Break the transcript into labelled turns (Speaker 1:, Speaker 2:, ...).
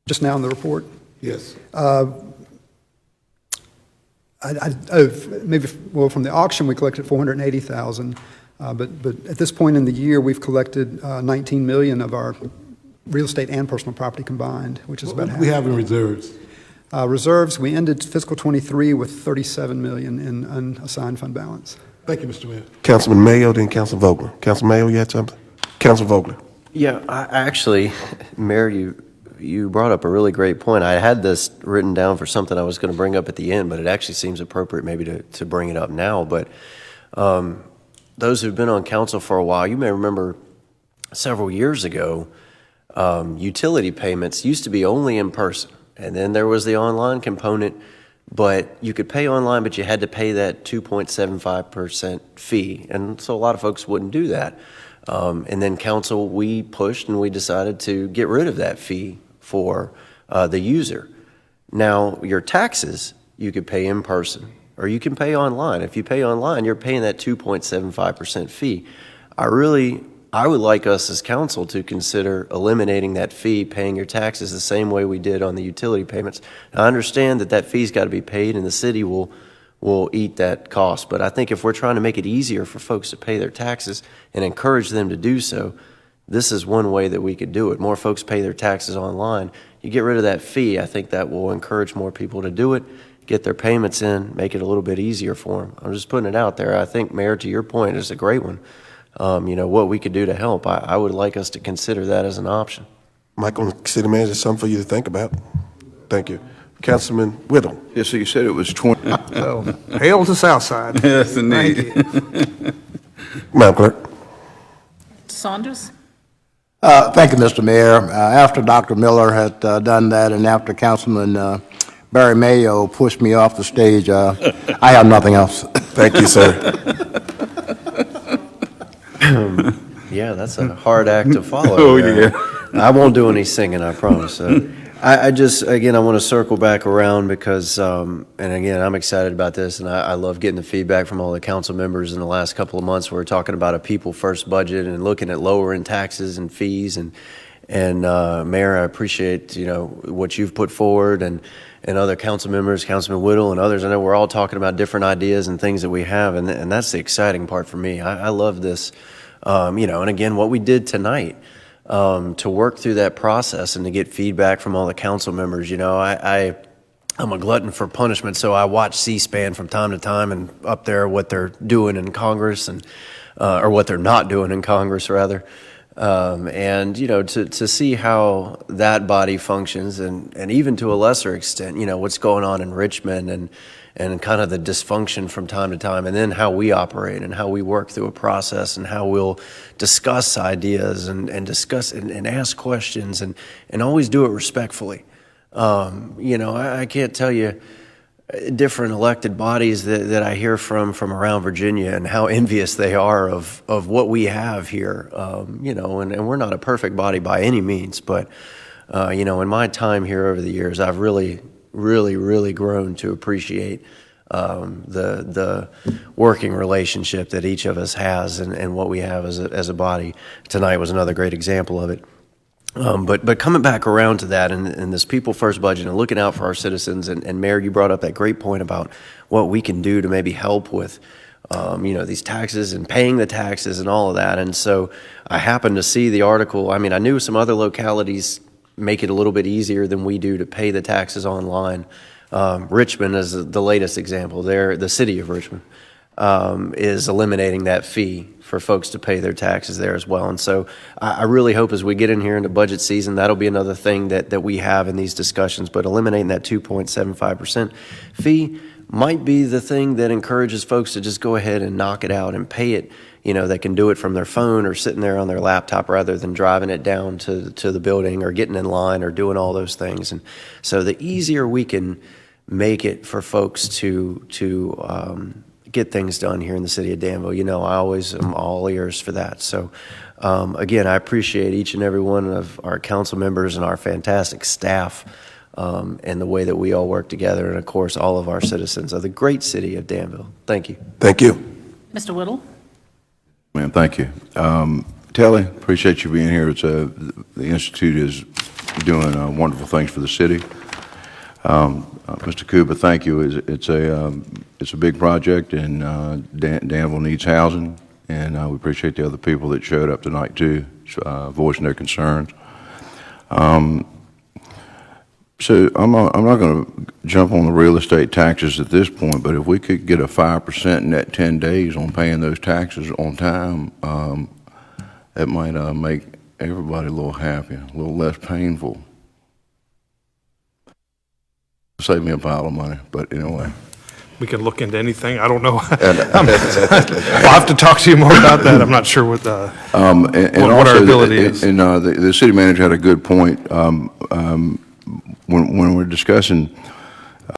Speaker 1: just now in the report.
Speaker 2: Yes.
Speaker 1: From the auction, we collected $480,000, but at this point in the year, we've collected $19 million of our real estate and personal property combined, which is about half.
Speaker 2: What do we have in reserves?
Speaker 1: Reserves, we ended fiscal '23 with $37 million in unassigned fund balance.
Speaker 2: Thank you, Mr. Mayor.
Speaker 3: Councilman Mayo, then Councilman Vogler. Councilman Mayo, you had something? Councilman Vogler.
Speaker 4: Yeah, I actually, Mayor, you brought up a really great point. I had this written down for something I was going to bring up at the end, but it actually seems appropriate maybe to bring it up now. But those who've been on council for a while, you may remember several years ago, utility payments used to be only in person. And then there was the online component, but you could pay online, but you had to pay that 2.75% fee. And so a lot of folks wouldn't do that. And then council, we pushed and we decided to get rid of that fee for the user. Now, your taxes, you could pay in person or you can pay online. If you pay online, you're paying that 2.75% fee. I would like us as council to consider eliminating that fee, paying your taxes the same way we did on the utility payments. Now, I understand that fee's got to be paid and the city will eat that cost, but I think if we're trying to make it easier for folks to pay their taxes and encourage them to do so, this is one way that we could do it. More folks pay their taxes online. You get rid of that fee, I think that will encourage more people to do it, get their payments in, make it a little bit easier for them. I'm just putting it out there. I think, Mayor, to your point, is a great one. What we could do to help. I would like us to consider that as an option.
Speaker 3: Michael, City Manager, something for you to think about. Thank you. Councilman Whittle.
Speaker 5: Yes, so you said it was 20.
Speaker 6: Well, hail to Southside.
Speaker 5: Yes, indeed.
Speaker 6: Thank you.
Speaker 3: Madam Clerk.
Speaker 7: Saunders?
Speaker 6: Thank you, Mr. Mayor. After Dr. Miller had done that and after Councilman Barry Mayo pushed me off the stage, I have nothing else.
Speaker 3: Thank you, sir.
Speaker 4: Yeah, that's a hard act to follow.
Speaker 5: Oh, yeah.
Speaker 4: I won't do any singing, I promise. I just, again, I want to circle back around because, and again, I'm excited about this, and I love getting the feedback from all the council members in the last couple of months. We're talking about a people-first budget and looking at lowering taxes and fees. And Mayor, I appreciate, what you've put forward and other council members, Councilman Whittle and others. I know we're all talking about different ideas and things that we have, and that's the exciting part for me. I love this. And again, what we did tonight, to work through that process and to get feedback from all the council members. I'm a glutton for punishment, so I watch C-SPAN from time to time and up there what they're doing in Congress or what they're not doing in Congress, rather. To see how that body functions and even to a lesser extent, what's going on in Richmond and kind of the dysfunction from time to time, and then how we operate and how we work through a process and how we'll discuss ideas and discuss and ask questions and always do it respectfully. I can't tell you different elected bodies that I hear from around Virginia and how envious they are of what we have here, and we're not a perfect body by any means, but, in my time here over the years, I've really grown to appreciate the working relationship that each of us has and what we have as a body. Tonight was another great example of it. But coming back around to that and this people first budget and looking out for our citizens, and Mayor, you brought up that great point about what we can do to maybe help with these taxes and paying the taxes and all of that. And so I happened to see the article. I mean, I knew some other localities make it a little bit easier than we do to pay the taxes online. Richmond is the latest example. The city of Richmond is eliminating that fee for folks to pay their taxes there as well. And so I really hope as we get in here into budget season, that'll be another thing that we have in these discussions. But eliminating that 2.75% fee might be the thing that encourages folks to just go ahead and knock it out and pay it. They can do it from their phone or sitting there on their laptop rather than driving it down to the building or getting in line or doing all those things. And so the easier we can make it for folks to get things done here in the city of Danville, I always am all ears for that. So again, I appreciate each and every one of our council members and our fantastic staff and the way that we all work together, and of course all of our citizens of the great city of Danville. Thank you.
Speaker 3: Thank you.
Speaker 7: Mr. Whittle?
Speaker 5: Man, thank you. Telly, appreciate you being here. The Institute is doing wonderful things for the city. Mr. Kuba, thank you. It's a big project, and Danville needs housing, and we appreciate the other people that showed up tonight too, voicing their concerns. So I'm not going to jump on the real estate taxes at this point, but if we could get a 5% net 10 days on paying those taxes on time, that might make everybody a little happier, a little less painful. Save me a pile of money, but anyway.
Speaker 2: We can look into anything. I don't know. I'll have to talk to you more about that. I'm not sure what what our ability is.
Speaker 5: The city manager had a good point. When we're discussing